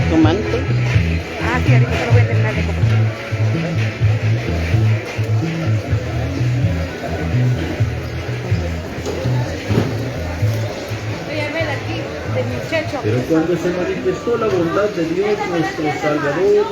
Tumante. Ah, sí, ahorita te lo voy a terminar de comprar. Voy a ver aquí de muchacho. Pero cuando se manifestó la bondad de Dios nuestro Salvador,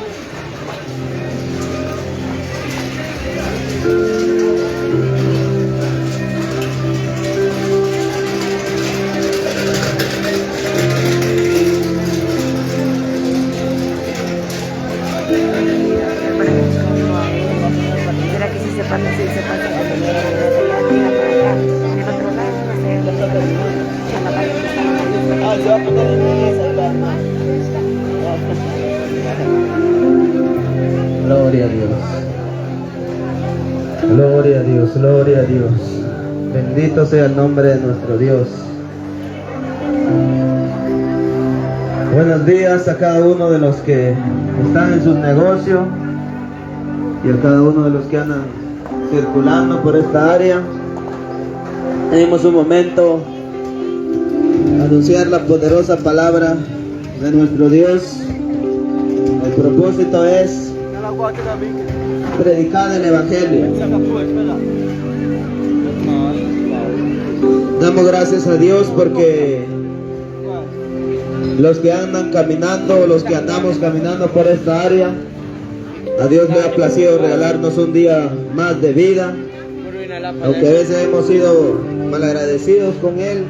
¿Será que si se pasa, si se pasa? Mira para acá, del otro lado, no sé, a la parte que está en la luz. Ah, se va a poner en esa, gloria a Dios. Gloria a Dios, gloria a Dios. Bendito sea el nombre de nuestro Dios. Buenos días a cada uno de los que están en sus negocios y a cada uno de los que andan circulando por esta área. Tenemos un momento a anunciar la poderosa palabra de nuestro Dios. El propósito es predicar el Evangelio. Damos gracias a Dios porque los que andan caminando, los que andamos caminando por esta área, a Dios le ha placido regalarnos un día más de vida, aunque a veces hemos sido malagradecidos con Él.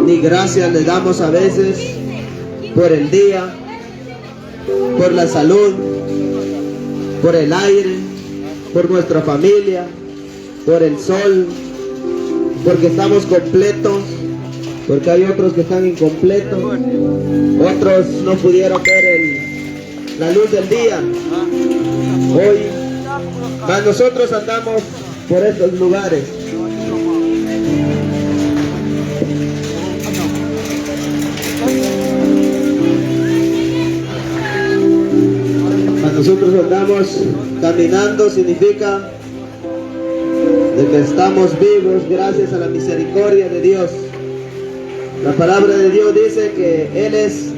Ni gracias le damos a veces por el día, por la salud, por el aire, por nuestra familia, por el sol, porque estamos completos, porque hay otros que están incompletos, otros no pudieron ver la luz del día hoy, mas nosotros andamos por estos lugares. Nosotros andamos caminando, significa de que estamos vivos gracias a la misericordia de Dios. La palabra de Dios dice que Él es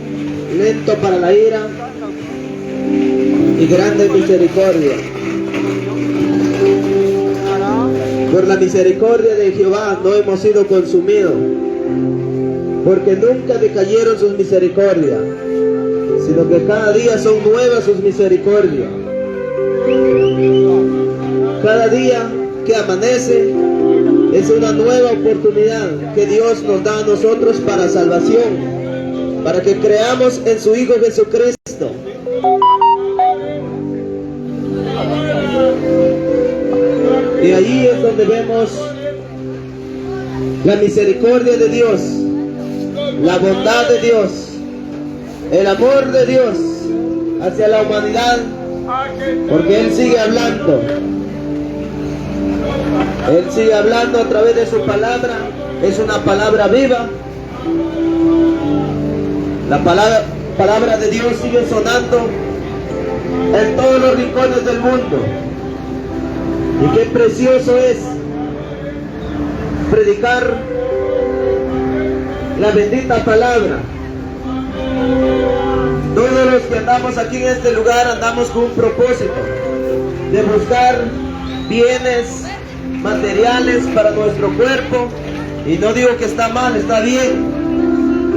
lento para la ira y grande misericordia. Por la misericordia de Jehová no hemos sido consumidos, porque nunca decayeron sus misericordias, sino que cada día son nuevas sus misericordias. Cada día que amanece es una nueva oportunidad que Dios nos da a nosotros para salvación, para que creamos en su Hijo Jesucristo. Y allí es donde vemos la misericordia de Dios, la bondad de Dios, el amor de Dios hacia la humanidad, porque Él sigue hablando. Él sigue hablando a través de su palabra. Es una palabra viva. La palabra de Dios sigue sonando en todos los rincones del mundo. Y qué precioso es predicar la bendita palabra. Todos los que andamos aquí en este lugar andamos con un propósito de buscar bienes materiales para nuestro cuerpo, y no digo que está mal, está bien,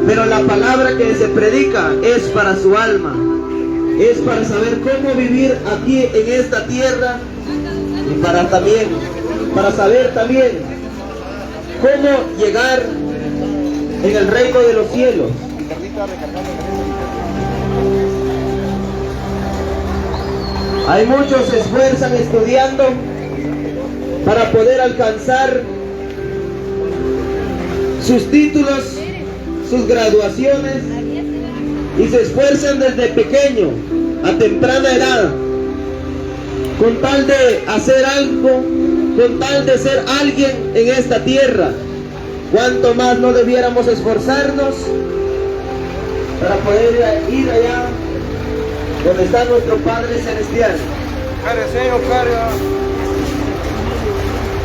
pero la palabra que se predica es para su alma, es para saber cómo vivir aquí en esta tierra, y para saber también cómo llegar en el reino de los cielos. Hay muchos se esfuerzan estudiando para poder alcanzar sus títulos, sus graduaciones, y se esfuerzan desde pequeño, a temprana edad, con tal de hacer algo, con tal de ser alguien en esta tierra. ¿Cuánto más no debiéramos esforzarnos para poder ir allá donde está nuestro Padre Celestial?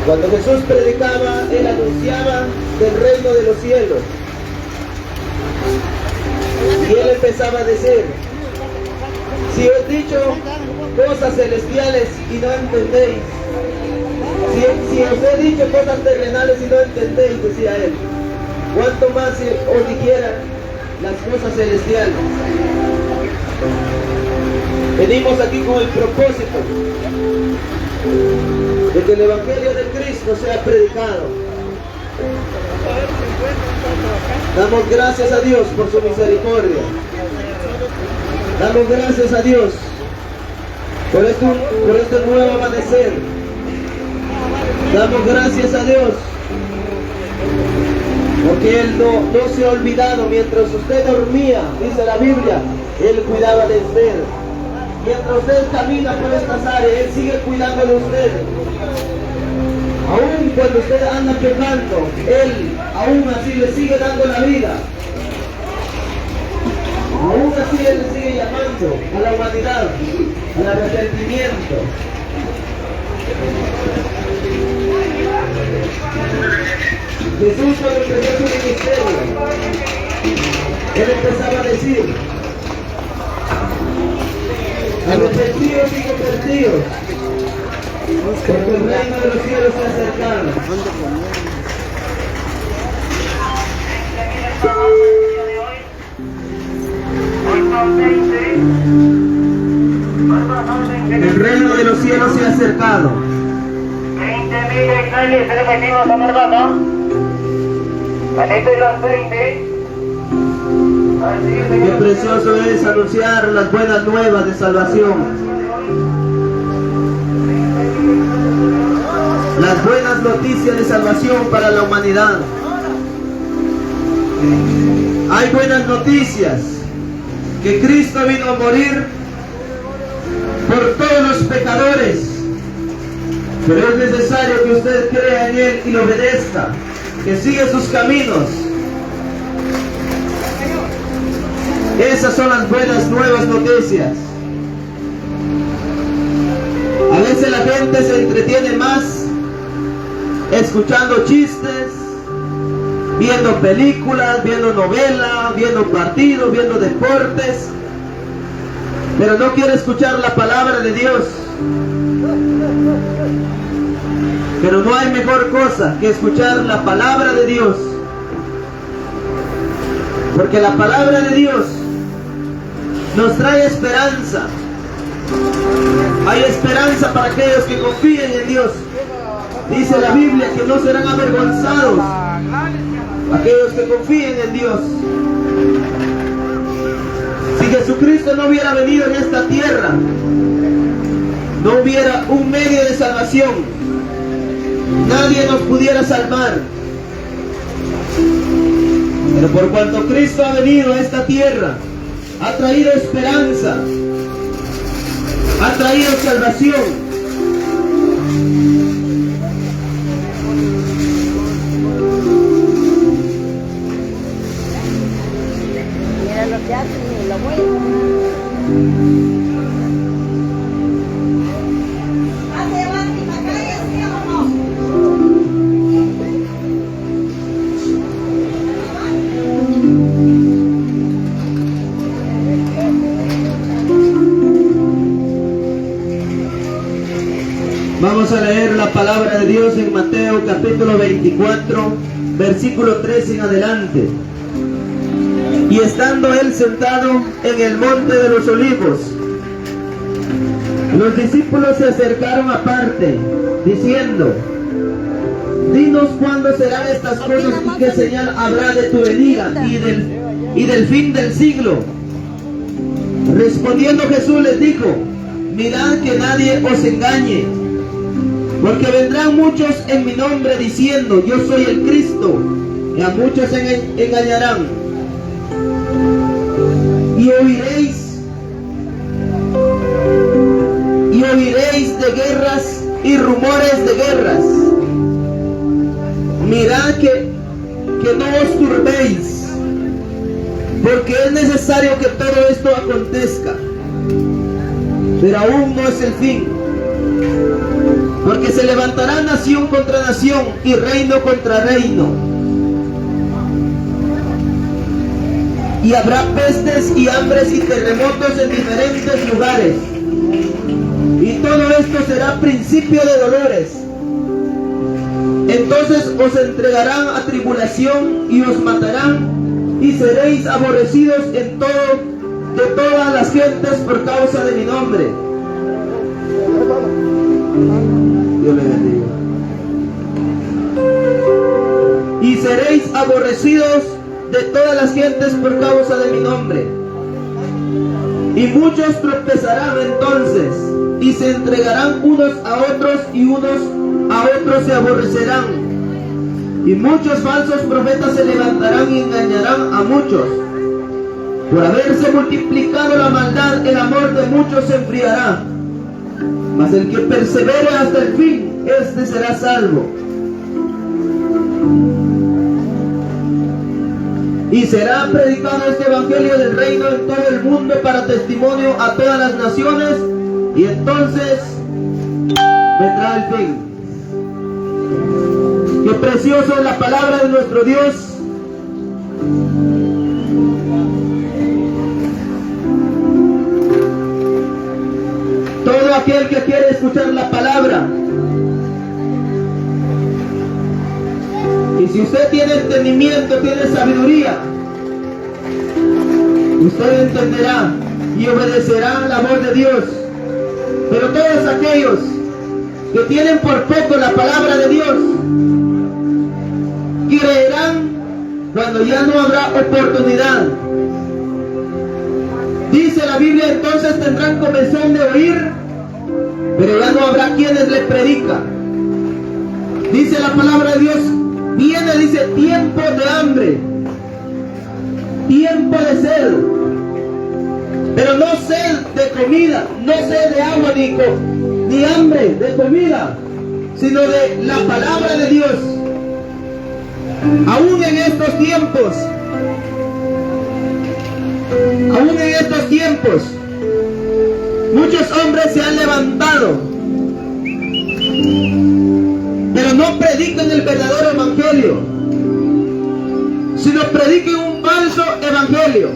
Cuando Jesús predicaba, Él anunciaba del reino de los cielos. Y Él empezaba a decir: si os he dicho cosas celestiales y no entendéis, si os he dicho cosas terrenales y no entendéis, decía Él, ¿cuánto más si os dijera las cosas celestiales? Venimos aquí con el propósito de que el Evangelio de Cristo sea predicado. Damos gracias a Dios por su misericordia. Damos gracias a Dios por este nuevo amanecer. Damos gracias a Dios porque Él no se ha olvidado. Mientras usted dormía, dice la Biblia, Él cuidaba de usted. Mientras usted camina por estas áreas, Él sigue cuidando de usted. Aún cuando usted anda pecando, Él aún así le sigue dando la vida. Aún así Él le sigue llamando a la humanidad, al arrepentimiento. Jesús, cuando empezó su ministerio, Él empezaba a decir: arrepentidos y convertidos, porque el reino de los cielos se ha acercado. El reino de los cielos se ha acercado. 20.000 hectáreas repetimos a Marvata. Anito y los 20. Qué precioso es anunciar las buenas nuevas de salvación. Las buenas noticias de salvación para la humanidad. Hay buenas noticias, que Cristo vino a morir por todos los pecadores, pero es necesario que usted crea en Él y lo obedezca, que siga sus caminos. Esas son las buenas nuevas noticias. A veces la gente se entretiene más escuchando chistes, viendo películas, viendo novelas, viendo partidos, viendo deportes, pero no quiere escuchar la palabra de Dios. Pero no hay mejor cosa que escuchar la palabra de Dios, porque la palabra de Dios nos trae esperanza. Hay esperanza para aquellos que confíen en Dios. Dice la Biblia que no serán avergonzados aquellos que confíen en Dios. Si Jesucristo no hubiera venido en esta tierra, no hubiera un medio de salvación, nadie nos pudiera salvar. Pero por cuanto Cristo ha venido a esta tierra, ha traído esperanza, ha traído salvación. Mira lo que hacen y lo mueven. Vamos a leer la palabra de Dios en Mateo capítulo 24, versículo 3 en adelante. Y estando él sentado en el monte de los olivos, los discípulos se acercaron aparte, diciendo: dinos cuándo serán estas cosas y qué señal habrá de tu venida y del fin del siglo. Respondiendo Jesús les dijo: mirad que nadie os engañe, porque vendrán muchos en mi nombre diciendo: yo soy el Cristo, y a muchos engañarán. Y oiréis de guerras y rumores de guerras. Mirad que no os turbéis, porque es necesario que todo esto acontezca, pero aún no es el fin. Porque se levantará nación contra nación y reino contra reino. Y habrá pestes y hambres y terremotos en diferentes lugares. Y todo esto será principio de dolores. Entonces os entregarán a tribulación y os matarán, y seréis aborrecidos de todas las gentes por causa de mi nombre. Dios le bendiga. Y seréis aborrecidos de todas las gentes por causa de mi nombre. Y muchos tropezarán entonces, y se entregarán unos a otros, y unos a otros se aborrecerán. Y muchos falsos profetas se levantarán y engañarán a muchos. Por haberse multiplicado la maldad, el amor de muchos se enfriará. Mas el que persevere hasta el fin, este será salvo. Y será predicado este evangelio del reino en todo el mundo para testimonio a todas las naciones, y entonces vendrá el fin. Qué preciosa es la palabra de nuestro Dios. aquel que quiere escuchar la palabra. Y si usted tiene entendimiento, tiene sabiduría, usted entenderá y obedecerá la voz de Dios. Pero todos aquellos que tienen por poco la palabra de Dios, creerán cuando ya no habrá oportunidad. Dice la Biblia, entonces tendrán comezón de oír, pero ya no habrá quienes le predican. Dice la palabra de Dios, viene, dice, tiempo de hambre, tiempo de sed, pero no sed de comida, no sed de agua ni hambre de comida, sino de la palabra de Dios. Aún en estos tiempos, muchos hombres se han levantado, pero no predican el verdadero evangelio, sino predican un falso evangelio.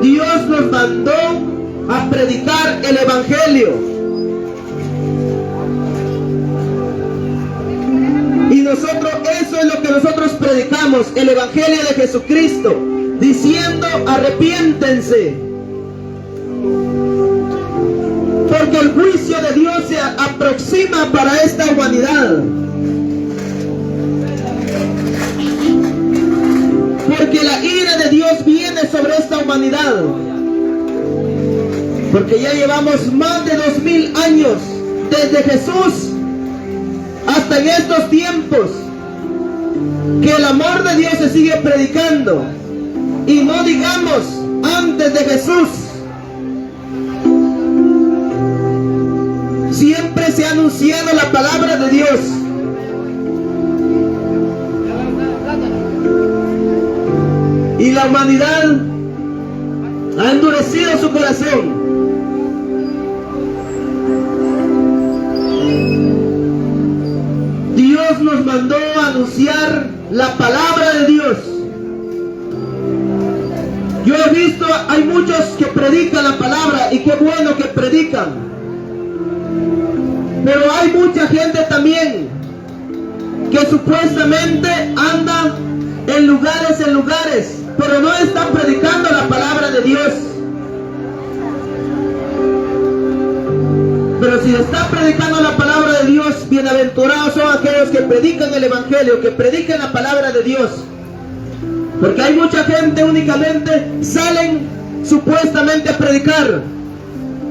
Dios nos mandó a predicar el evangelio. Y nosotros, eso es lo que nosotros predicamos, el evangelio de Jesucristo, diciendo arrepiéntense, porque el juicio de Dios se aproxima para esta humanidad, porque la ira de Dios viene sobre esta humanidad, porque ya llevamos más de 2000 años desde Jesús hasta en estos tiempos que el amor de Dios se sigue predicando, y no digamos antes de Jesús. Siempre se ha anunciado la palabra de Dios. Y la humanidad ha endurecido su corazón. Dios nos mandó a anunciar la palabra de Dios. Yo he visto, hay muchos que predican la palabra, y qué bueno que predican. Pero hay mucha gente también que supuestamente anda en lugares, pero no están predicando la palabra de Dios. Pero si está predicando la palabra de Dios, bienaventurados son aquellos que predican el evangelio, que predican la palabra de Dios. Porque hay mucha gente únicamente salen supuestamente a predicar,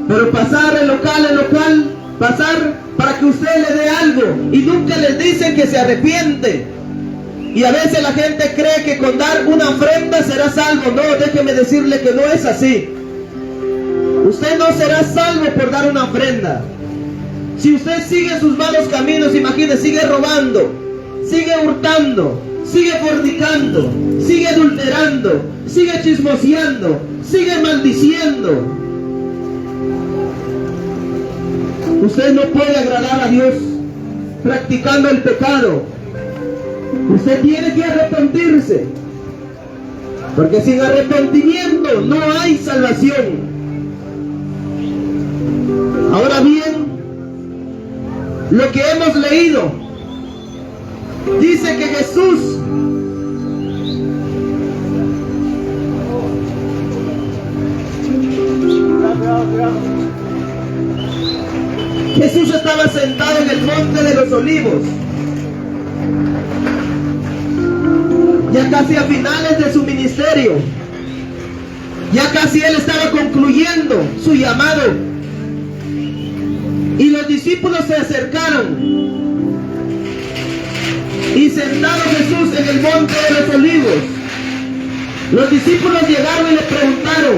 pero pasar en local, pasar para que usted le dé algo, y nunca les dicen que se arrepiente. Y a veces la gente cree que con dar una ofrenda será salvo. No, déjeme decirle que no es así. Usted no será salvo por dar una ofrenda. Si usted sigue sus malos caminos, imagínese, sigue robando, sigue hurtando, sigue fornicando, sigue adulterando, sigue chismoseando, sigue maldiciendo, usted no puede agradar a Dios practicando el pecado. Usted tiene que arrepentirse, porque sin arrepentimiento no hay salvación. Ahora bien, lo que hemos leído dice que Jesús estaba sentado en el monte de los olivos, ya casi a finales de su ministerio, ya casi él estaba concluyendo su llamado. Y los discípulos se acercaron, y sentado Jesús en el monte de los olivos, los discípulos llegaron y le preguntaron: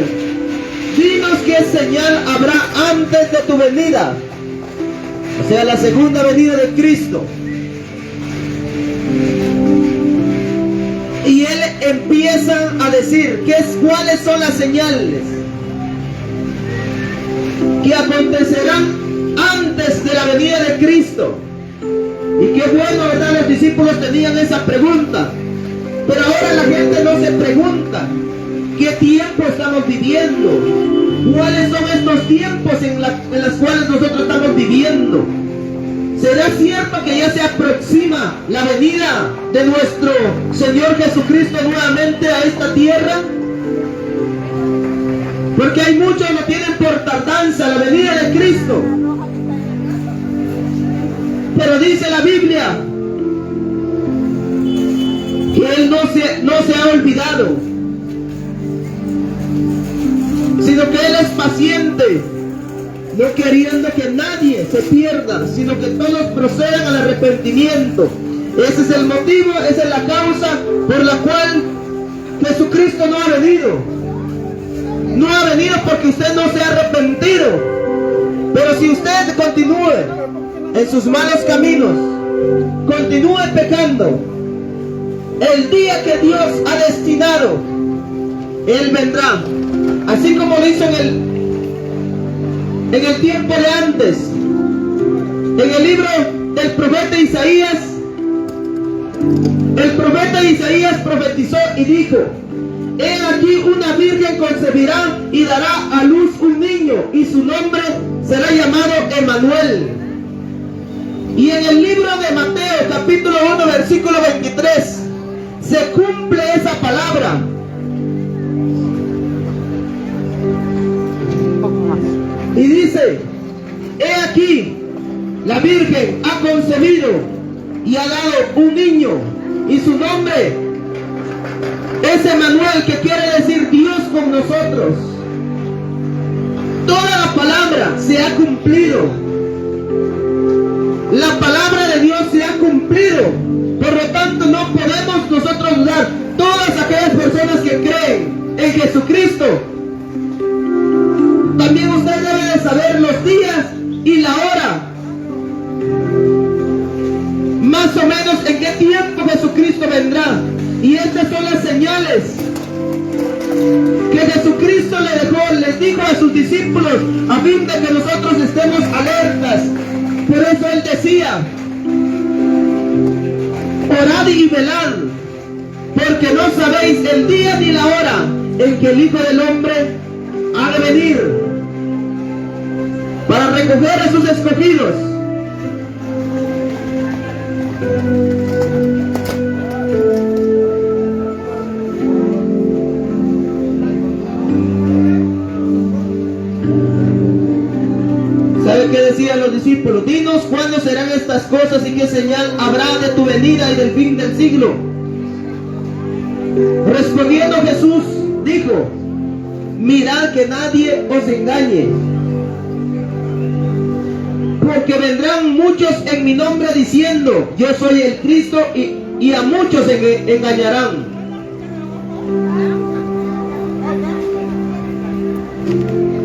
dinos qué señal habrá antes de tu venida, o sea, la segunda venida de Cristo. Y él empieza a decir cuáles son las señales que acontecerán antes de la venida de Cristo. Y qué bueno, ¿verdad? Los discípulos tenían esa pregunta, pero ahora la gente no se pregunta ¿Qué tiempo estamos viviendo? ¿Cuáles son estos tiempos en los cuales nosotros estamos viviendo? ¿Será cierto que ya se aproxima la venida de nuestro Señor Jesucristo nuevamente a esta tierra? Porque hay muchos que lo tienen por tardanza, la venida de Cristo. Pero dice la Biblia que Él no se ha olvidado, sino que Él es paciente, no queriendo que nadie se pierda, sino que todos procedan al arrepentimiento. Ese es el motivo, esa es la causa por la cual Jesucristo no ha venido. No ha venido porque usted no se ha arrepentido. Pero si usted continúe en sus malos caminos, continúe pecando, el día que Dios ha destinado, Él vendrá. Así como lo hizo en el tiempo de antes. En el libro del profeta Isaías, el profeta Isaías profetizó y dijo: he aquí una virgen concebirá y dará a luz un niño, y su nombre será llamado Emmanuel. Y en el libro de Mateo, capítulo 1, versículo 23, se cumple esa palabra. Y dice: he aquí, la Virgen ha concebido y ha dado un niño, y su nombre es Emmanuel, que quiere decir Dios con nosotros. Toda la palabra se ha cumplido. La palabra de Dios se ha cumplido. Por lo tanto, no podemos nosotros dudar. Todas aquellas personas que creen en Jesucristo, también usted debe de saber los días y la hora, más o menos en qué tiempo Jesucristo vendrá. Y estas son las señales que Jesucristo les dijo a sus discípulos, a fin de que nosotros estemos alertas. Por eso Él decía: orad y velad, porque no sabéis el día ni la hora en que el Hijo del Hombre ha de venir para recoger a sus escogidos. ¿Sabe qué decían los discípulos? Dinos cuándo serán estas cosas y qué señal habrá de tu venida y del fin del siglo. Respondiendo Jesús dijo: mirad que nadie os engañe, porque vendrán muchos en mi nombre diciendo: yo soy el Cristo, y a muchos engañarán.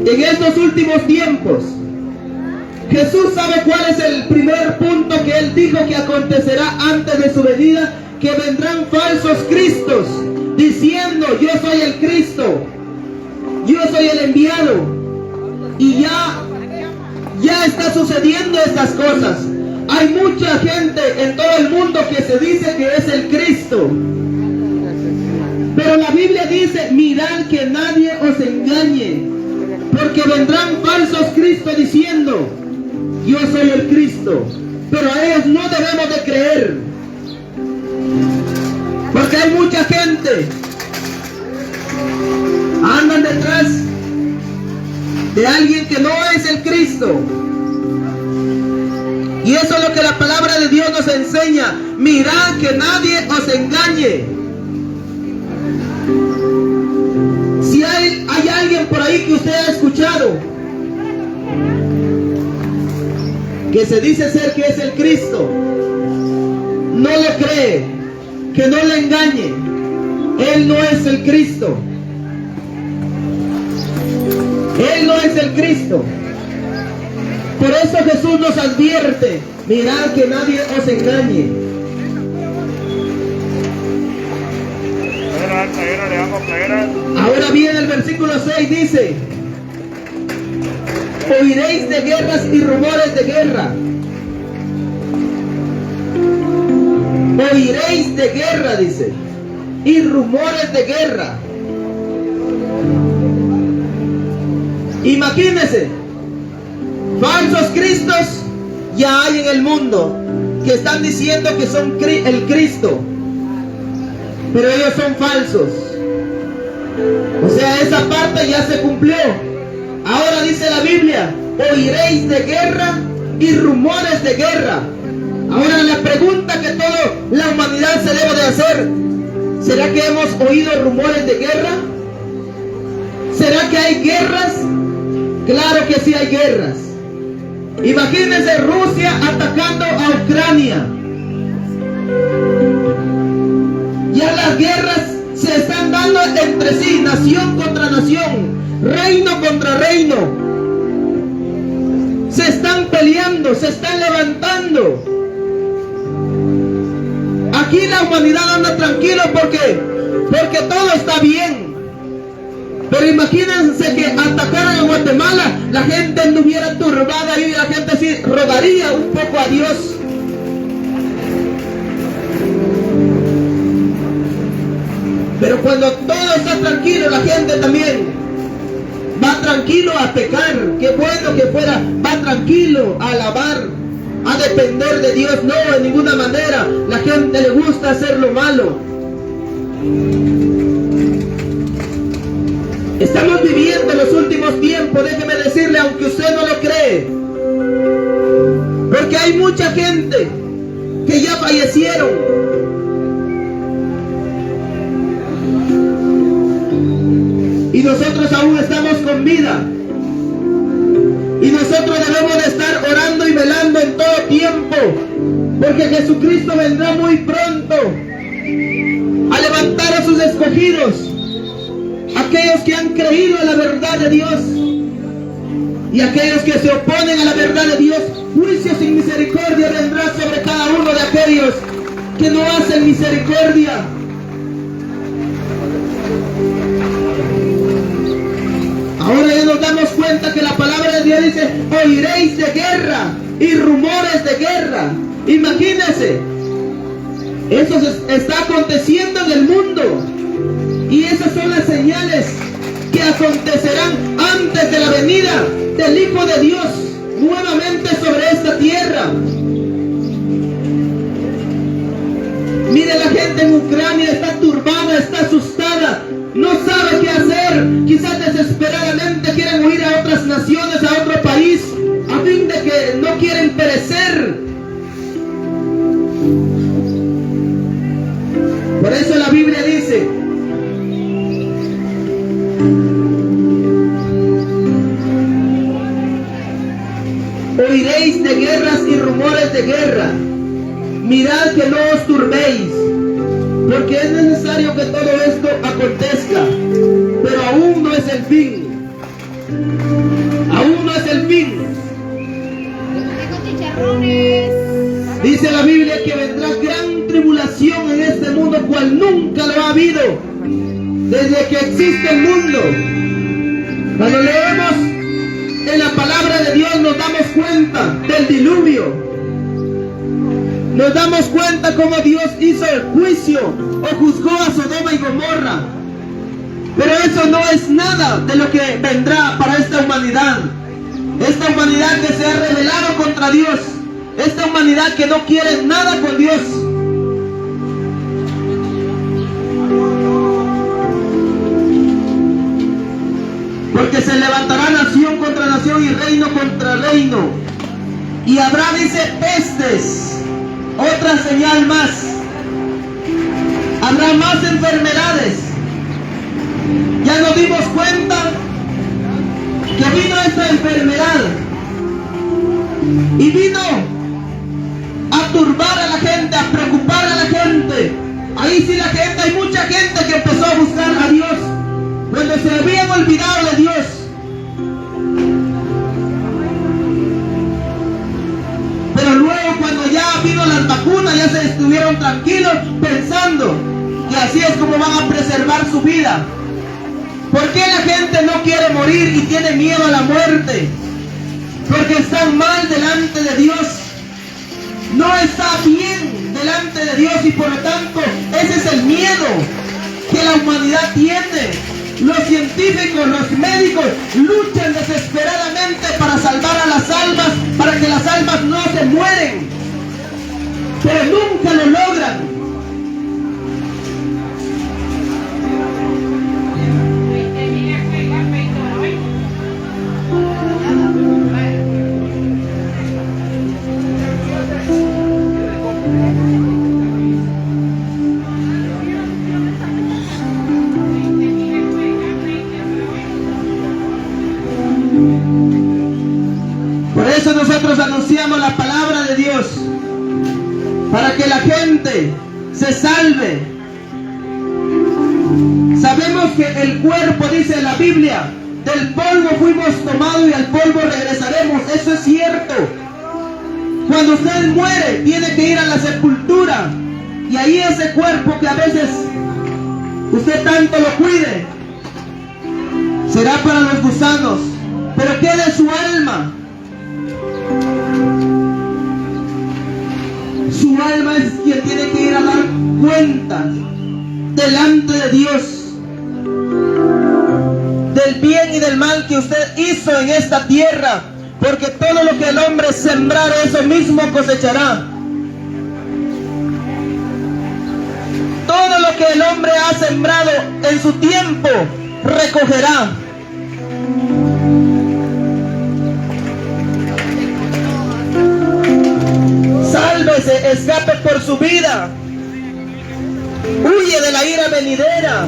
En estos últimos tiempos, Jesús sabe cuál es el primer punto que Él dijo que acontecerá antes de su venida: que vendrán falsos cristos diciendo: yo soy el Cristo, yo soy el enviado. Y ya está sucediendo estas cosas. Hay mucha gente en todo el mundo que se dice que es el Cristo, pero la Biblia dice: mirad que nadie os engañe, porque vendrán falsos cristos diciendo: yo soy el Cristo. Pero a ellos no debemos de creer, porque hay mucha gente andan detrás de alguien que no es el Cristo. Y eso es lo que la palabra de Dios nos enseña: mirad que nadie os engañe. Si hay alguien por ahí que usted ha escuchado que se dice ser que es el Cristo, no lo cree, que no le engañe. Él no es el Cristo. Él no es el Cristo. Por eso Jesús nos advierte: mirad que nadie os engañe. Ahora bien, el versículo 6 dice: oiréis de guerras y rumores de guerra. Oiréis de guerra, dice, y rumores de guerra. Imagínense, falsos cristos ya hay en el mundo que están diciendo que son el Cristo, pero ellos son falsos. O sea, esa parte ya se cumplió. Ahora dice la Biblia: oiréis de guerra y rumores de guerra. Ahora la pregunta que toda la humanidad se debe de hacer: ¿será que hemos oído rumores de guerra? ¿Será que hay guerras? Claro que sí hay guerras. Imagínense Rusia atacando a Ucrania. Ya las guerras se están dando entre sí, nación contra nación, reino contra reino. Se están peleando, se están levantando. Aquí la humanidad anda tranquilo porque todo está bien. Pero imagínense que atacaran a Guatemala, la gente anduviera turbada y la gente sí rogaría un poco a Dios. Pero cuando todo está tranquilo, la gente también va tranquilo a pecar. Qué bueno que fuera, va tranquilo a alabar, a depender de Dios. No, de ninguna manera. La gente le gusta hacer lo malo. Estamos viviendo los últimos tiempos, déjeme decirle, aunque usted no lo cree. Porque hay mucha gente que ya fallecieron. Y nosotros aún estamos con vida. Y nosotros debemos de estar orando y velando en todo tiempo. Porque Jesucristo vendrá muy pronto a levantar a sus escogidos. Aquellos que han creído en la verdad de Dios. Y aquellos que se oponen a la verdad de Dios. Juicio sin misericordia vendrá sobre cada uno de aquellos que no hacen misericordia. Ahora ya nos damos cuenta que la palabra de Dios dice: oiréis de guerra y rumores de guerra. Imagínense, eso está aconteciendo en el mundo. Y esas son las señales que acontecerán antes de la venida del Hijo de Dios nuevamente sobre esta tierra. Mire, la gente en Ucrania está turbada, está asustada, no sabe qué hacer. Quizás desesperadamente quieren huir a otras naciones, a otro país, a fin de que no quieren perecer. Por eso la Biblia dice: oiréis de guerras y rumores de guerra. Mirad que no os turbéis, porque es necesario que todo esto acontezca, pero aún no es el fin. Aún no es el fin. Dice la Biblia que vendrá gran tribulación en este mundo, cual nunca lo ha habido desde que existe el mundo. Cuando leemos en la palabra de Dios nos damos cuenta del diluvio. Nos damos cuenta cómo Dios hizo el juicio o juzgó a Sodoma y Gomorra. Pero eso no es nada de lo que vendrá para esta humanidad. Esta humanidad que se ha rebelado contra Dios. Esta humanidad que no quiere nada con Dios. Porque se levantará nación contra nación y reino contra reino. Y habrá, dice, pestes. Otra señal más. Habrá más enfermedades. Ya nos dimos cuenta que vino esta enfermedad. Y vino a turbar a la gente, a preocupar a la gente. Ahí sí la gente, hay mucha gente que empezó a buscar a Dios cuando se habían olvidado de Dios. Pero luego cuando ya vino las vacunas, ya se estuvieron tranquilos pensando que así es como van a preservar su vida. ¿Por qué la gente no quiere morir y tiene miedo a la muerte? Porque están mal delante de Dios. No está bien delante de Dios y por lo tanto ese es el miedo que la humanidad tiene. Los científicos, los médicos luchan desesperadamente eso nosotros anunciamos la palabra de Dios, para que la gente se salve. Sabemos que el cuerpo, dice la Biblia, del polvo fuimos tomados y al polvo regresaremos. Eso es cierto. Cuando usted muere, tiene que ir a la sepultura, y ahí ese cuerpo que a veces usted tanto lo cuide, será para los gusanos. Pero ¿qué de su alma? Su alma es quien tiene que ir a dar cuentas delante de Dios del bien y del mal que usted hizo en esta tierra, porque todo lo que el hombre sembrare, eso mismo cosechará. Todo lo que el hombre ha sembrado en su tiempo, recogerá. Sálvese, escape por su vida. Huye de la ira venidera.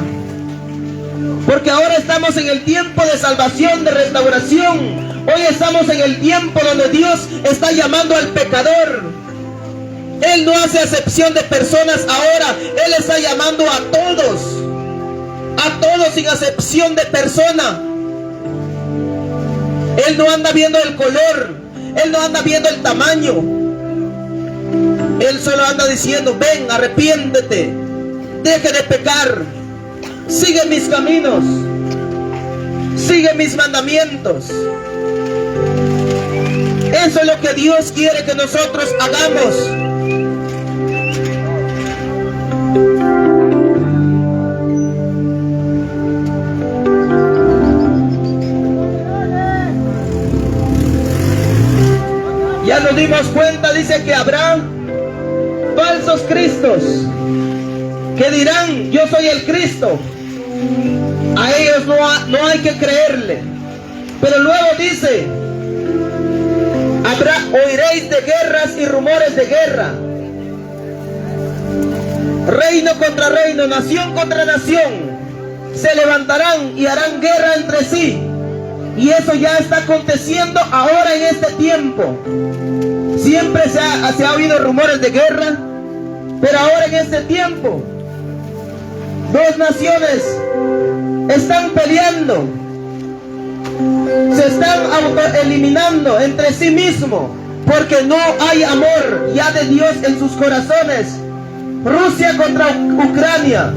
Porque ahora estamos en el tiempo de salvación, de restauración. Hoy estamos en el tiempo donde Dios está llamando al pecador. Él no hace acepción de personas ahora. Él está llamando a todos sin acepción de persona. Él no anda viendo el color, Él no anda viendo el tamaño. Él solo anda diciendo: ven, arrepiéntete, deje de pecar, sigue mis caminos, sigue mis mandamientos. Eso es lo que Dios quiere que nosotros hagamos. Ya nos dimos cuenta, dice que habrá falsos cristos que dirán: yo soy el Cristo. A ellos no hay que creerle. Pero luego dice: oiréis de guerras y rumores de guerra, reino contra reino, nación contra nación, se levantarán y harán guerra entre sí. Y eso ya está aconteciendo ahora en este tiempo. Siempre se ha oído rumores de guerra, pero ahora en este tiempo dos naciones están peleando, se están autoeliminando entre sí mismos, porque no hay amor ya de Dios en sus corazones. Rusia contra Ucrania.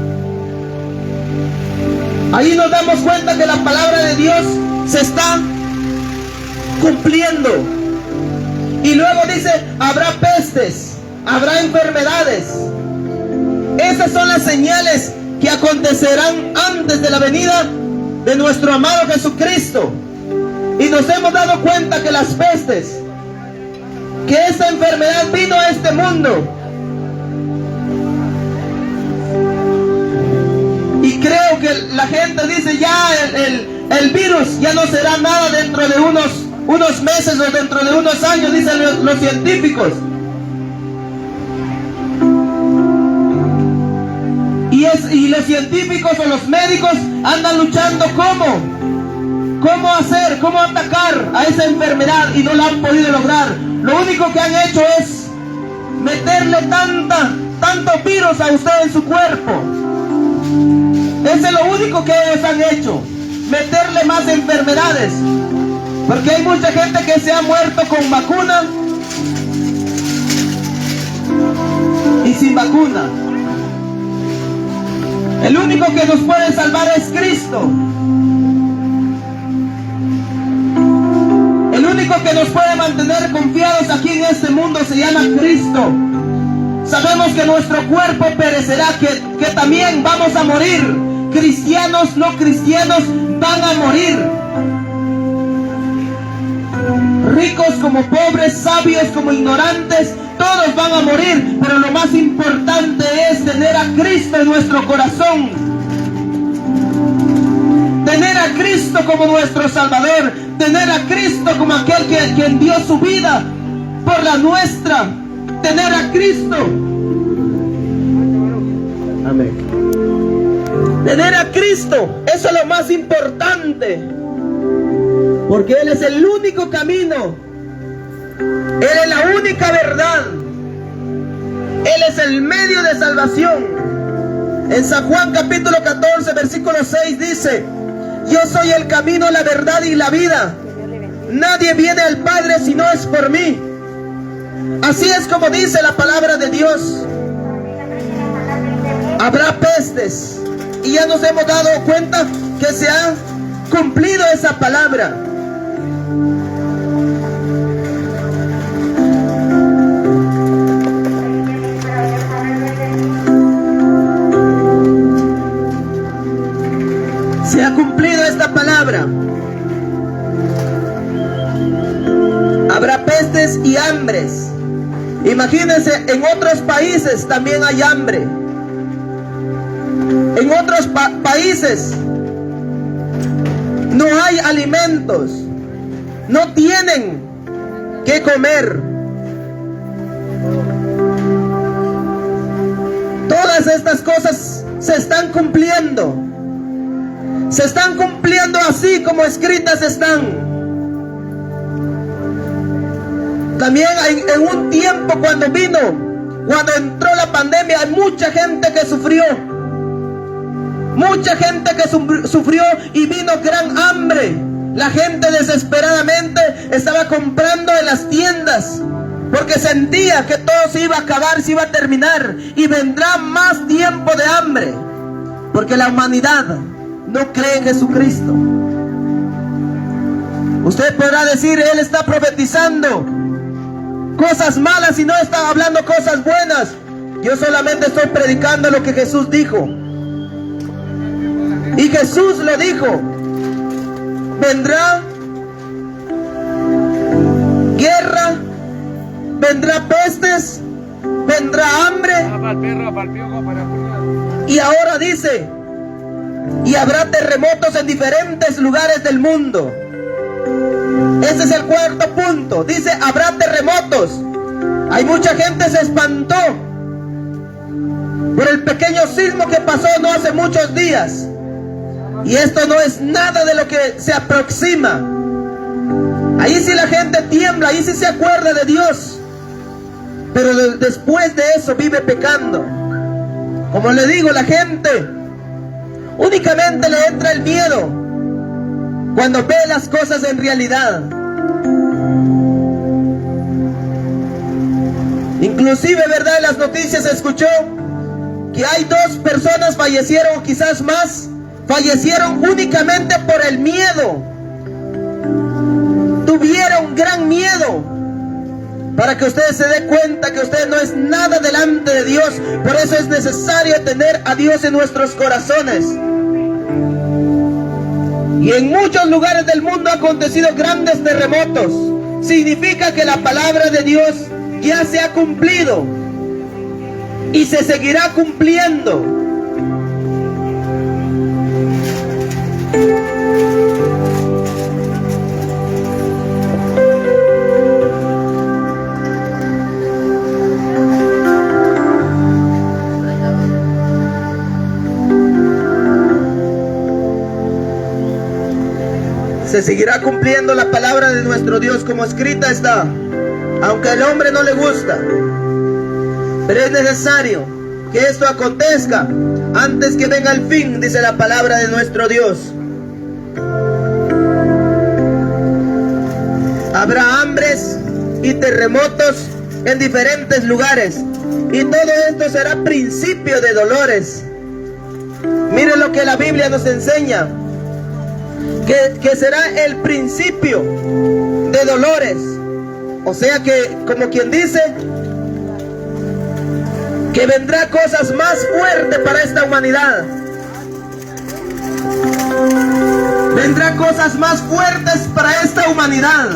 Ahí nos damos cuenta que la palabra de Dios se está cumpliendo. Y luego dice: habrá pestes, habrá enfermedades. Esas son las señales que acontecerán antes de la venida de nuestro amado Jesucristo. Y nos hemos dado cuenta que las pestes, que esta enfermedad vino a este mundo. Y creo que la gente dice: ya el virus ya no será nada dentro de unos meses o dentro de unos años, dicen los científicos. Y los científicos o los médicos andan luchando cómo atacar a esa enfermedad, y no la han podido lograr. Lo único que han hecho es meterle tanto virus a usted en su cuerpo. Ese es lo único que ellos han hecho, meterle más enfermedades. Porque hay mucha gente que se ha muerto con vacuna y sin vacuna. El único que nos puede salvar es Cristo. El único que nos puede mantener confiados aquí en este mundo se llama Cristo. Sabemos que nuestro cuerpo perecerá, que también vamos a morir. Cristianos, no cristianos, van a morir. Ricos como pobres, sabios como ignorantes, todos van a morir. Pero lo más importante es tener a Cristo en nuestro corazón. Tener a Cristo como nuestro Salvador. Tener a Cristo como aquel quien dio su vida por la nuestra. Tener a Cristo. Amén. Tener a Cristo, eso es lo más importante. Porque Él es el único camino Él es la única verdad. Él es el medio de salvación. En San Juan capítulo 14, versículo 6 dice: yo soy el camino, la verdad y la vida. Nadie viene al Padre si no es por mí. Así es como dice la palabra de Dios. Habrá pestes. Y ya nos hemos dado cuenta que se ha cumplido esa palabra. Se ha cumplido esta palabra. Habrá pestes y hambres. Imagínense, en otros países también hay hambre. En otros países no hay alimentos, no tienen que comer. Todas estas cosas se están cumpliendo. Se están cumpliendo así como escritas están. También en un tiempo cuando entró la pandemia, hay mucha gente que sufrió. Mucha gente que sufrió y vino gran hambre. La gente desesperadamente estaba comprando en las tiendas porque sentía que todo se iba a acabar, se iba a terminar y vendrá más tiempo de hambre porque la humanidad no cree en Jesucristo. Usted podrá decir, él está profetizando cosas malas y no está hablando cosas buenas. Yo solamente estoy predicando lo que Jesús dijo. Y Jesús lo dijo: vendrá guerra, vendrá pestes, vendrá hambre. Y ahora dice: y habrá terremotos en diferentes lugares del mundo. Ese es el cuarto punto. Dice: habrá terremotos. Hay mucha gente que se espantó por el pequeño sismo que pasó no hace muchos días. Y esto no es nada de lo que se aproxima. Ahí sí la gente tiembla, ahí sí se acuerda de Dios. Pero después de eso vive pecando. Como le digo, la gente únicamente le entra el miedo cuando ve las cosas en realidad. Inclusive, ¿verdad? En las noticias se escuchó que hay 2 personas fallecieron, quizás más, fallecieron únicamente por el miedo. Tuvieron gran miedo. Para que usted se dé cuenta que usted no es nada delante de Dios. Por eso es necesario tener a Dios en nuestros corazones. Y en muchos lugares del mundo han acontecido grandes terremotos. Significa que la palabra de Dios ya se ha cumplido y se seguirá cumpliendo. Se seguirá cumpliendo la palabra de nuestro Dios como escrita está, aunque al hombre no le gusta. Pero es necesario que esto acontezca antes que venga el fin, dice la palabra de nuestro Dios. Habrá hambres y terremotos en diferentes lugares, y todo esto será principio de dolores. Mire lo que la Biblia nos enseña, que será el principio de dolores. O sea que, como quien dice, que vendrá cosas más fuertes para esta humanidad. Vendrá cosas más fuertes para esta humanidad.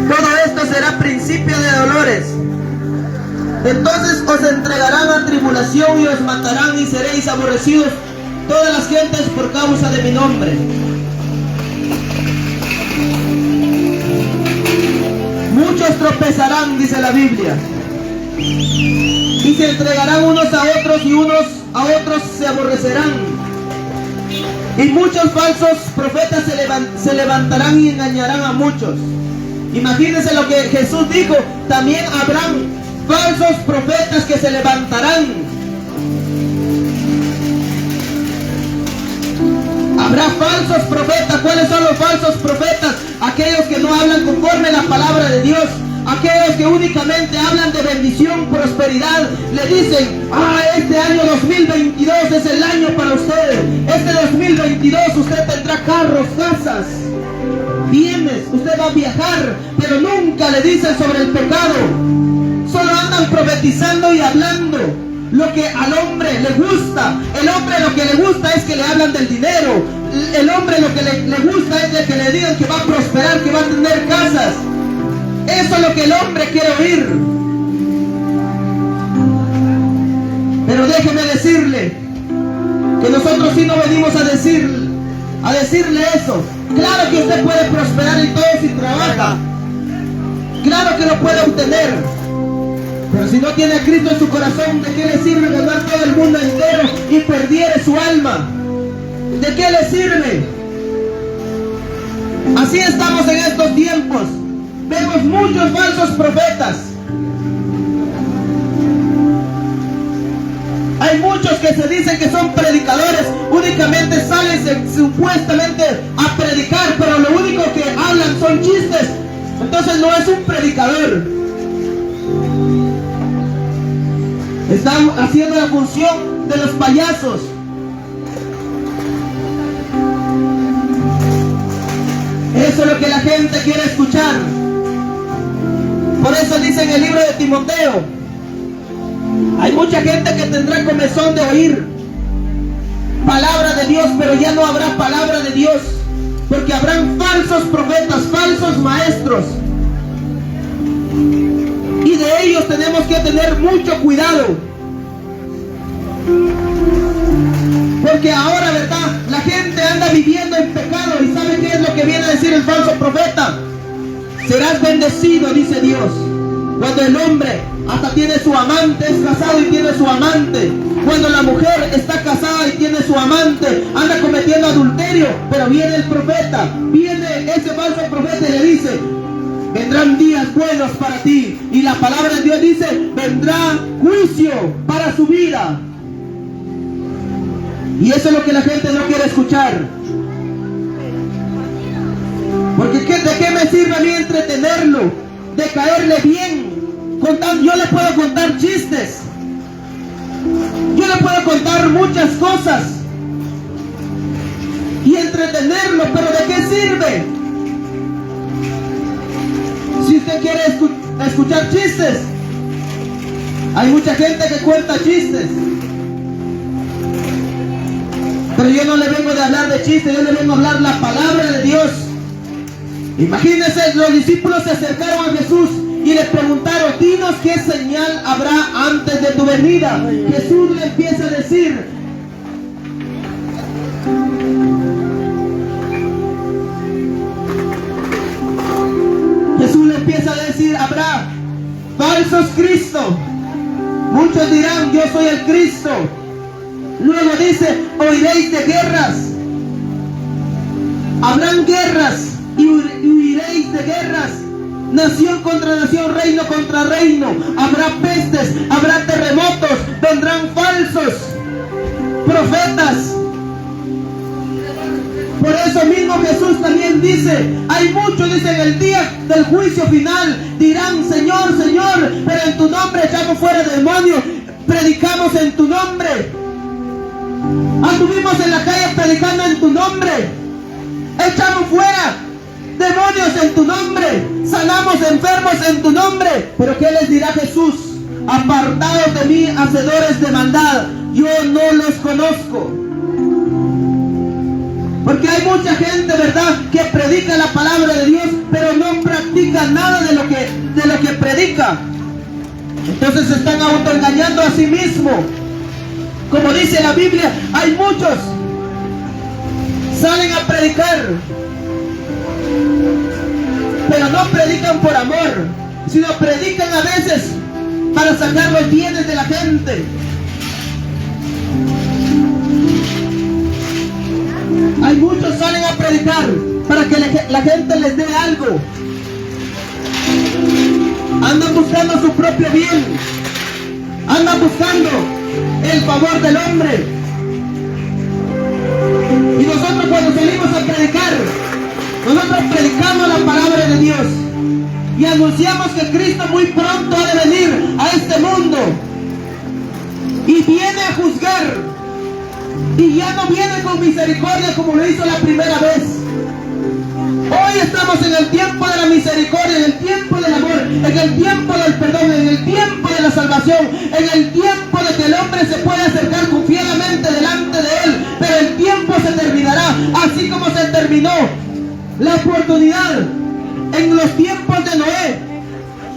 Todo esto será principio de dolores. Entonces os entregarán a tribulación y os matarán y seréis aborrecidos todas las gentes por causa de mi nombre. Muchos tropezarán, dice la Biblia, y se entregarán unos a otros y unos a otros se aborrecerán. Y muchos falsos profetas se levantarán y engañarán a muchos. Imagínense lo que Jesús dijo. También habrán falsos profetas que se levantarán. Habrá falsos profetas. ¿Cuáles son los falsos profetas? Aquellos que no hablan conforme a la palabra de Dios. Aquellos que únicamente hablan de bendición, prosperidad. Le dicen, este año 2022 es el año para usted. Este 2022 usted tendrá carros, casas, bienes, usted va a viajar. Pero nunca le dicen sobre el pecado. Solo andan profetizando y hablando lo que al hombre le gusta. El hombre lo que le gusta es que le hablan del dinero. El hombre lo que le gusta es de que le digan que va a prosperar, que va a tener casas. Eso es lo que el hombre quiere oír. Pero déjeme decirle que nosotros sí no venimos a decirle eso. Claro que usted puede prosperar y todo si trabaja. Claro que lo puede obtener. Pero si no tiene a Cristo en su corazón, ¿de qué le sirve ganar todo el mundo entero y perdiere su alma? ¿De qué le sirve? Así estamos en estos tiempos. Vemos muchos falsos profetas. Hay muchos que se dicen que son predicadores. Únicamente salen supuestamente a predicar, pero lo único que hablan son chistes. Entonces no es un predicador. Están haciendo la función de los payasos. Eso es lo que la gente quiere escuchar. Por eso dice en el libro de Timoteo, hay mucha gente que tendrá comezón de oír palabra de Dios, pero ya no habrá palabra de Dios, porque habrán falsos profetas, falsos maestros. Y de ellos tenemos que tener mucho cuidado. Porque ahora, ¿verdad? La gente anda viviendo en pecado. ¿Y sabe qué es lo que viene a decir el falso profeta? Serás bendecido, dice Dios. Cuando el hombre hasta tiene su amante, es casado y tiene su amante. Cuando la mujer está casada y tiene su amante, anda cometiendo adulterio. Pero viene el profeta, viene ese falso profeta y le dice, vendrán días buenos para ti. Y la palabra de Dios dice, vendrá juicio para su vida. Y eso es lo que la gente no quiere escuchar. Porque ¿de qué me sirve a mí entretenerlo? De caerle bien. Yo le puedo contar chistes. Yo le puedo contar muchas cosas. Y entretenerlo, pero ¿de qué sirve? Si usted quiere escuchar chistes, hay mucha gente que cuenta chistes. Pero yo no le vengo de hablar de chistes, yo le vengo a hablar la palabra de Dios. Imagínense, los discípulos se acercaron a Jesús y le preguntaron, dinos qué señal habrá antes de tu venida. Jesús le empieza a decir, habrá falsos Cristos. Muchos dirán, yo soy el Cristo. Luego dice, oiréis de guerras. Habrán guerras y huiréis de guerras. Nación contra nación, reino contra reino. Habrá pestes, habrá terremotos, vendrán falsos profetas. Por eso mismo Jesús también dice, hay muchos, dice, en el día del juicio final, dirán, Señor, Señor, pero en tu nombre echamos fuera demonios, predicamos en tu nombre, anduvimos en la calle predicando en tu nombre, echamos fuera demonios en tu nombre, sanamos enfermos en tu nombre. Pero ¿qué les dirá Jesús? Apartados de mí, hacedores de maldad, yo no los conozco. Porque hay mucha gente, ¿verdad?, que predica la palabra de Dios, pero no practica nada de lo que predica. Entonces se están autoengañando a sí mismos. Como dice la Biblia, hay muchos salen a predicar, pero no predican por amor, sino predican a veces para sacar los bienes de la gente. Muchos salen a predicar para que la gente les dé algo. Andan buscando su propio bien. Andan buscando el favor del hombre. Y nosotros cuando salimos a predicar, nosotros predicamos la palabra de Dios y anunciamos que Cristo muy pronto ha de venir a este mundo y viene a juzgar, y ya no viene con misericordia como lo hizo la primera vez. Hoy estamos en el tiempo de la misericordia, en el tiempo del amor, en el tiempo del perdón, en el tiempo de la salvación, en el tiempo de que el hombre se puede acercar confiadamente delante de él, pero el tiempo se terminará, así como se terminó la oportunidad en los tiempos de Noé.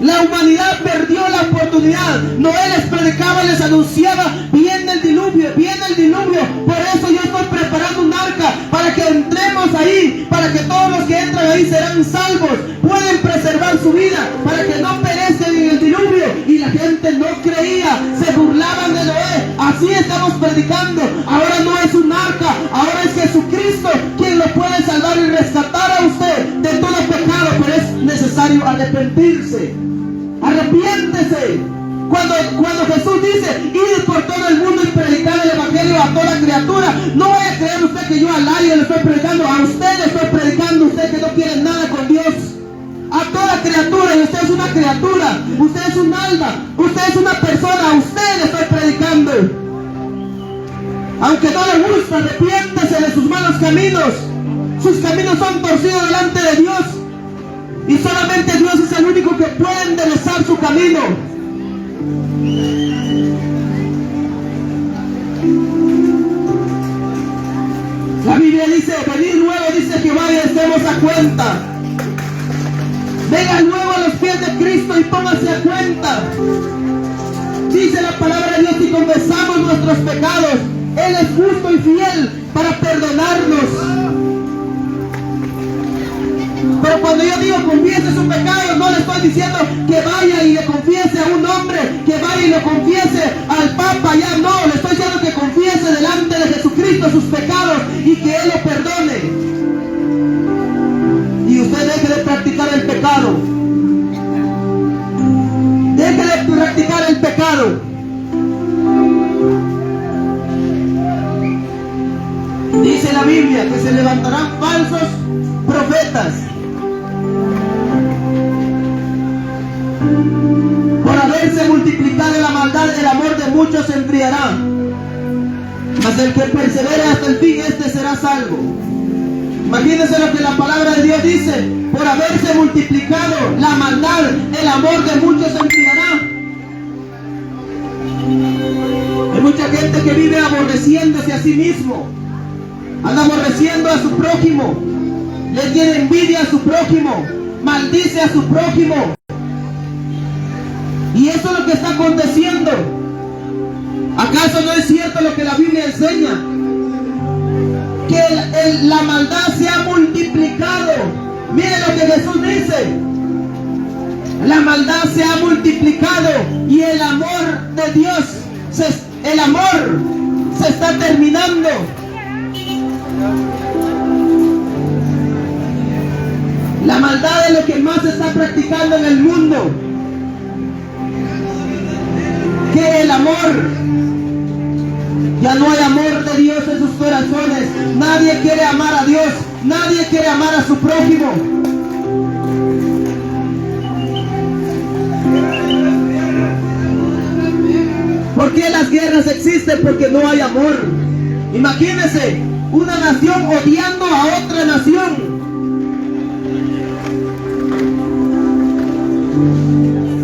La humanidad perdió la oportunidad. Noé les predicaba, les anunciaba, viene el diluvio, viene el diluvio. Por eso yo estoy preparando un arca para que entremos ahí, para que todos los que entran ahí serán salvos, pueden preservar su vida, para que no perezcan en el diluvio. Y la gente no creía, se burlaban de Noé. Así estamos predicando. Ahora no es un arca, ahora es Jesucristo quien lo puede salvar y rescatar a usted de todo pecado, pero es necesario arrepentirse. Arrepiéntese. Cuando Jesús dice, id por todo el mundo y predicar el evangelio a toda criatura, no vaya a creer usted que yo al aire le estoy predicando, a usted le estoy predicando, usted que no quiere nada con Dios. A toda criatura, y usted es una criatura, usted es un alma, usted es una persona, a usted le estoy predicando. Aunque no le gusta, arrepiéntese de sus malos caminos. Sus caminos son torcidos delante de Dios. Y solamente Dios es el único que puede enderezar su camino. La Biblia dice, venid luego, dice Jehová, y estemos a cuenta. Vengan luego a los pies de Cristo y pónganse a cuenta. Dice la palabra de Dios, y confesamos nuestros pecados, Él es justo y fiel para perdonarnos. Pero cuando yo digo confiese su pecado, no le estoy diciendo que vaya y le confiese a un hombre, que vaya y le confiese al Papa, ya no, le estoy diciendo que confiese delante de Jesucristo sus pecados y que Él lo perdone. Y usted deje de practicar el pecado. Deje de practicar el pecado. Dice la Biblia que se levantarán falsos profetas por haberse multiplicado la maldad, el amor de muchos se enfriará, mas el que persevere hasta el fin, este será salvo. Imagínense lo que la palabra de Dios dice: por haberse multiplicado la maldad, el amor de muchos se enfriará. Hay mucha gente que vive aborreciéndose a sí mismo, anda aborreciendo a su prójimo, le tiene envidia a su prójimo, maldice a su prójimo. Y eso es lo que está aconteciendo. ¿Acaso no es cierto lo que la Biblia enseña? Que la maldad se ha multiplicado. Miren lo que Jesús dice. La maldad se ha multiplicado y el amor de Dios, el amor se está terminando. La maldad es lo que más se está practicando en el mundo que el amor. Ya no hay amor de Dios en sus corazones. Nadie quiere amar a Dios, nadie quiere amar a su prójimo. ¿Por qué las guerras existen? Porque no hay amor. Imagínense una nación odiando a otra nación.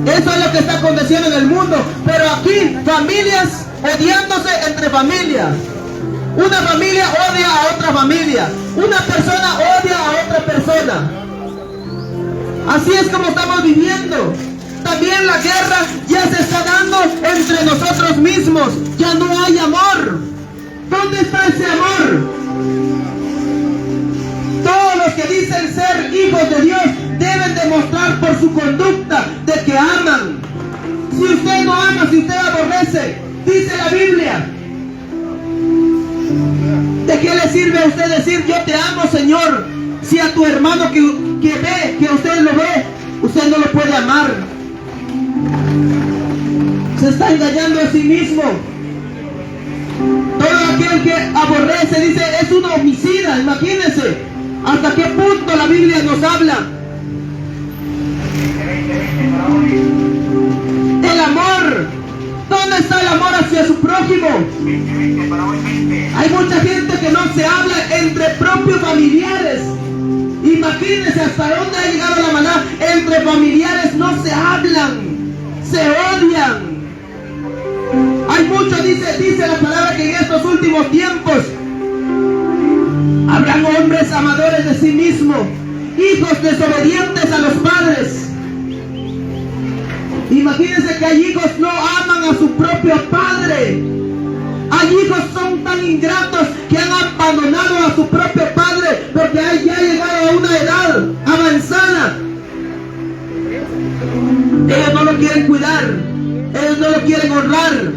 Eso es lo que está aconteciendo en el mundo. Pero aquí, familias odiándose entre familias. Una familia odia a otra familia. Una persona odia a otra persona. Así es como estamos viviendo. También la guerra ya se está dando entre nosotros mismos. Ya no hay amor. ¿Dónde está ese amor? Todos los que dicen ser hijos de Dios deben demostrar por su conducta de que aman. Si usted no ama, si usted aborrece, dice la Biblia, de ¿De qué le sirve a usted decir yo te amo, Señor, si a tu hermano que ve, que usted lo ve, usted no lo puede amar? Se está engañando a sí mismo. Todo aquel que aborrece, dice, es un homicida. Imagínense hasta qué punto la Biblia nos habla. El amor. ¿Dónde está el amor hacia su prójimo? Hay mucha gente que no se habla entre propios familiares. Imagínense hasta dónde ha llegado la maldad. Entre familiares no se hablan, se odian. Hay mucho, dice la palabra, que en estos últimos tiempos habrán hombres amadores de sí mismos, hijos desobedientes a los padres. Imagínense que hay hijos no aman a su propio padre. Hay hijos son tan ingratos que han abandonado a su propio padre porque ya ha llegado a una edad avanzada. Ellos no lo quieren cuidar, ellos no lo quieren honrar.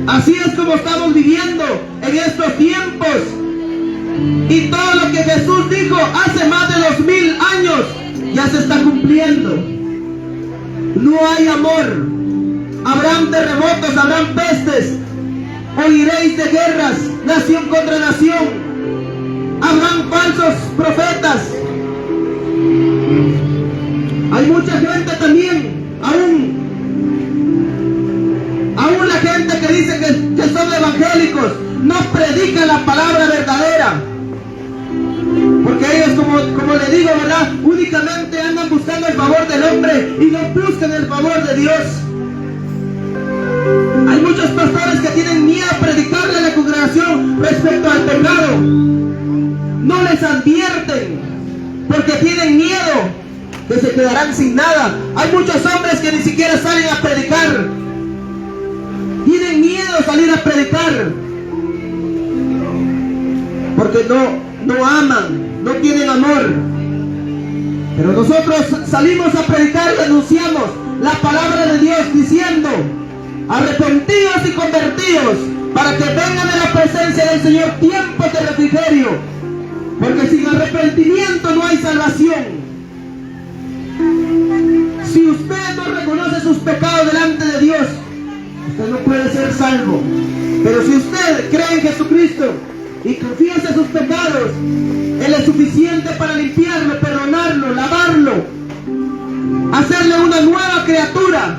Así es como estamos viviendo en estos tiempos. Y todo lo que Jesús dijo hace más de 2000 años ya se está cumpliendo. No hay amor. Habrán terremotos, habrán pestes. Oiréis de guerras, nación contra nación. Habrán falsos profetas. Hay mucha gente también, aún la gente que dice que son evangélicos, no predican la palabra verdadera. Porque ellos, como le digo, ¿verdad?, únicamente andan buscando el favor del hombre y no buscan el favor de Dios. Hay muchos pastores que tienen miedo a predicarle a la congregación respecto al pecado. No les advierten porque tienen miedo que se quedarán sin nada. Hay muchos hombres que ni siquiera salen a predicar. Tienen miedo a salir a predicar porque no aman, no tienen amor. Pero nosotros salimos a predicar y anunciamos la palabra de Dios diciendo: arrepentidos y convertidos, para que vengan a la presencia del Señor tiempos de refrigerio, porque sin arrepentimiento no hay salvación. Si usted no reconoce sus pecados delante de Dios, usted no puede ser salvo. Pero si usted cree en Jesucristo y confiesa sus pecados, Él es suficiente para limpiarlo, perdonarlo, lavarlo, hacerle una nueva criatura.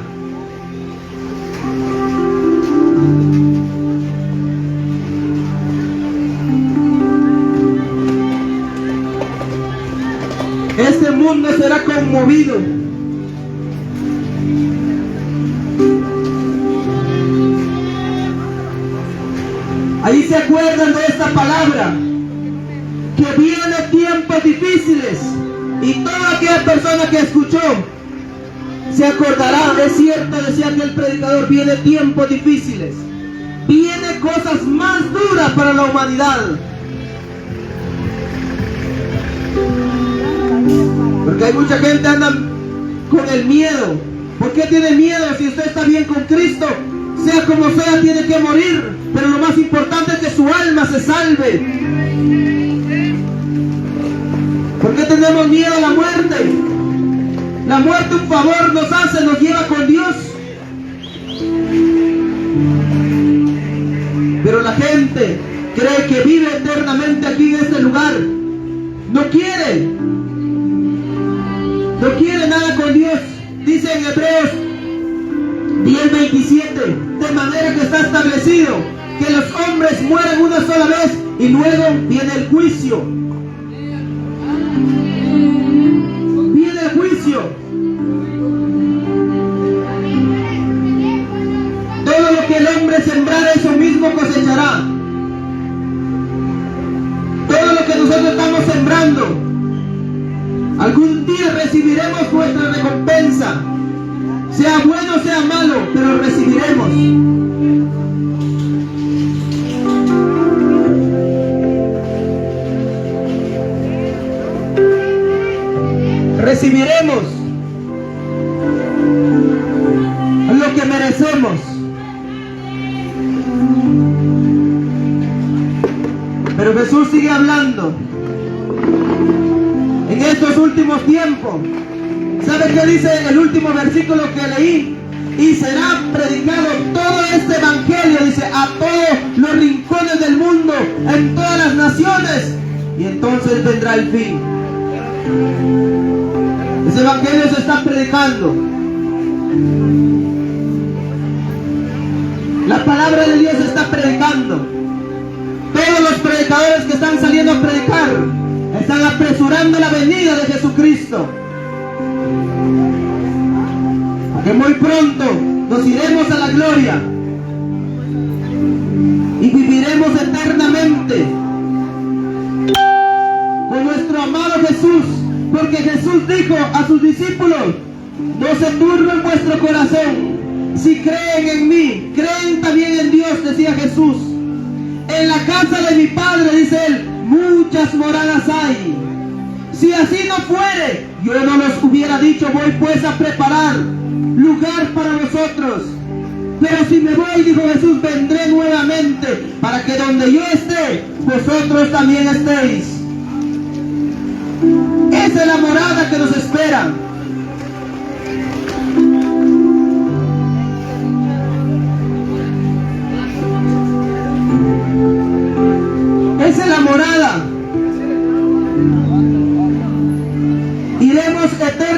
Este mundo será conmovido. Ahí se acuerdan de esta palabra, que viene tiempos difíciles, y toda aquella persona que escuchó se acordará. Es cierto, decía aquel predicador, viene tiempos difíciles, viene cosas más duras para la humanidad. Porque hay mucha gente que anda con el miedo. ¿Por qué tiene miedo si usted está bien con Cristo? Sea como sea, tiene que morir, pero lo más importante es que su alma se salve. ¿Por qué tenemos miedo a la muerte? La muerte un favor nos hace, nos lleva con Dios. Pero la gente cree que vive eternamente aquí en este lugar. No quiere nada con Dios. Dice en Hebreos 10:27, de manera que está establecido que los hombres mueren una sola vez y luego viene el juicio. Viene el juicio. Todo lo que el hombre sembrara, eso mismo cosechará. Todo lo que nosotros estamos sembrando, algún día recibiremos nuestra recompensa. Sea bueno, sea malo, pero recibiremos. Recibiremos lo que merecemos. Pero Jesús sigue hablando. En estos últimos tiempos, ¿sabe qué dice el último versículo que leí? Y será predicado todo este evangelio, dice, a todos los rincones del mundo, en todas las naciones, y entonces vendrá el fin. Ese evangelio se está predicando. La palabra de Dios se está predicando. Todos los predicadores que están saliendo a predicar están apresurando la venida de Jesucristo. Que muy pronto nos iremos a la gloria y viviremos eternamente con nuestro amado Jesús, porque Jesús dijo a sus discípulos: no se turben vuestro corazón, si creen en mí, creen también en Dios, decía Jesús. En la casa de mi Padre, dice él, muchas moradas hay. Si así no fuere, yo no los hubiera dicho, voy pues a preparar lugar para vosotros. Pero si me voy, dijo Jesús, vendré nuevamente, para que donde yo esté, vosotros también estéis. Esa es la morada que nos espera. Esa es la morada. Iremos eternamente